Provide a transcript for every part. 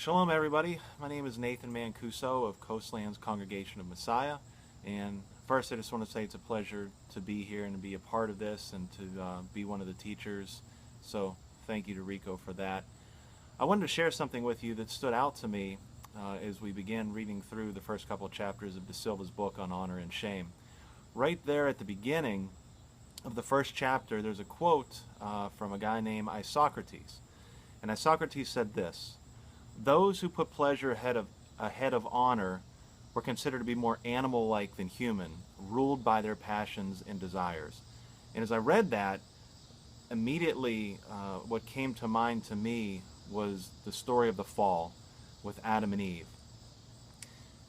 Shalom, everybody. My name is Nathan Mancuso of Coastlands Congregation of Messiah. And first, I just want to say it's a pleasure to be here and to be a part of this and to be one of the teachers. So thank you to Rico for that. I wanted to share something with you that stood out to me as we began reading through the first couple of chapters of deSilva's book on honor and shame. Right there at the beginning of the first chapter, there's a quote from a guy named Isocrates. And Isocrates said this: "Those who put pleasure ahead of honor were considered to be more animal-like than human, ruled by their passions and desires." And as I read that, immediately what came to mind to me was the story of the fall with Adam and Eve.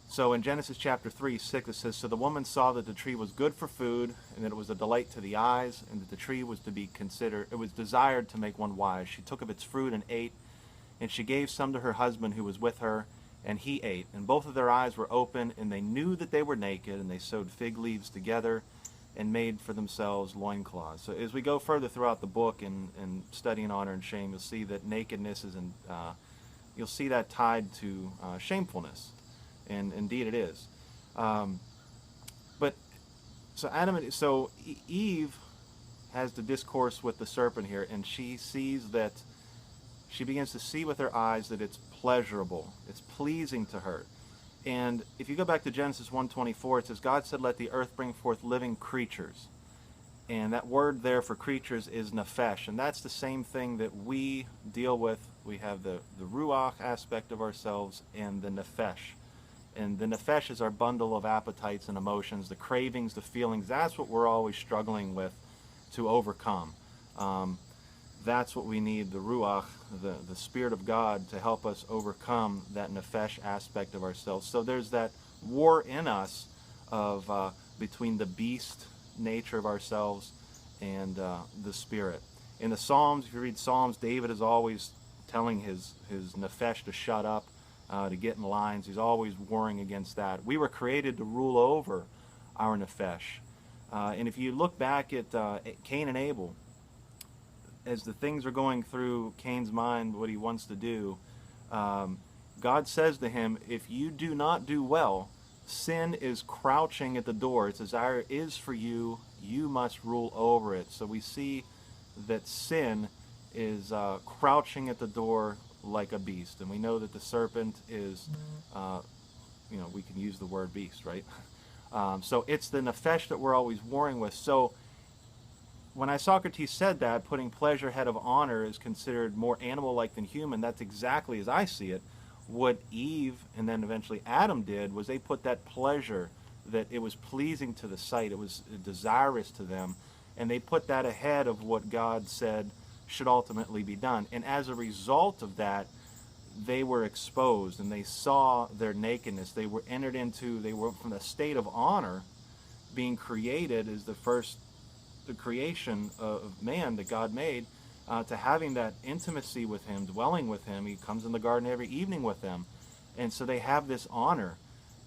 So in Genesis chapter 3:6 it says, "So the woman saw that the tree was good for food, and that it was a delight to the eyes, and that the tree was to be considered, it was desired to make one wise. She took of its fruit and ate, and she gave some to her husband who was with her, and he ate. And both of their eyes were open, and they knew that they were naked, and they sewed fig leaves together and made for themselves loincloths." So as we go further throughout the book and studying honor and shame, you'll see that nakedness is, you'll see that tied to shamefulness. And indeed it is. But so Eve has the discourse with the serpent here, and she begins to see with her eyes that it's pleasurable, it's pleasing to her. And if you go back to Genesis 1:24, it says, "God said, let the earth bring forth living creatures." And that word there for creatures is nephesh, and that's the same thing that we deal with. We have the ruach aspect of ourselves and the nephesh. And the nephesh is our bundle of appetites and emotions, the cravings, the feelings. That's what we're always struggling with to overcome. That's what we need, the ruach, the Spirit of God, to help us overcome that nephesh aspect of ourselves. So there's that war in us of between the beast nature of ourselves and the Spirit. In the Psalms, if you read Psalms, David is always telling his nephesh to shut up, to get in lines. He's always warring against that. We were created to rule over our nephesh. And if you look back at Cain and Abel, as the things are going through Cain's mind, what he wants to do, God says to him, if you do not do well, sin is crouching at the door. Its desire is for you. You must rule over it. So we see that sin is crouching at the door like a beast. And we know that the serpent is, we can use the word beast, right? So it's the nephesh that we're always warring with. So when Isocrates said that, putting pleasure ahead of honor is considered more animal-like than human, that's exactly as I see it. What Eve and then eventually Adam did was they put that pleasure, that it was pleasing to the sight, it was desirous to them, and they put that ahead of what God said should ultimately be done. And as a result of that, they were exposed and they saw their nakedness. They were from the state of honor, being created as the creation of man that God made, to having that intimacy with him, dwelling with him. He comes in the garden every evening with them. And so they have this honor,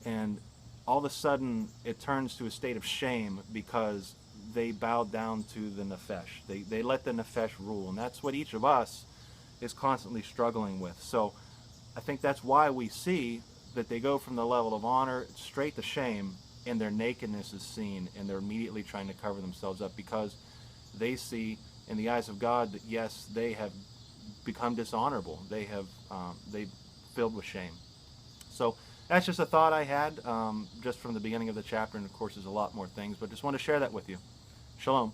and all of a sudden it turns to a state of shame because they bowed down to the nephesh. They let the nephesh rule, and that's what each of us is constantly struggling with. So I think that's why we see that they go from the level of honor straight to shame, and their nakedness is seen, and they're immediately trying to cover themselves up because they see in the eyes of God that yes, they have become dishonorable. They filled with shame. So that's just a thought I had just from the beginning of the chapter, and of course there's a lot more things, but just want to share that with you. Shalom.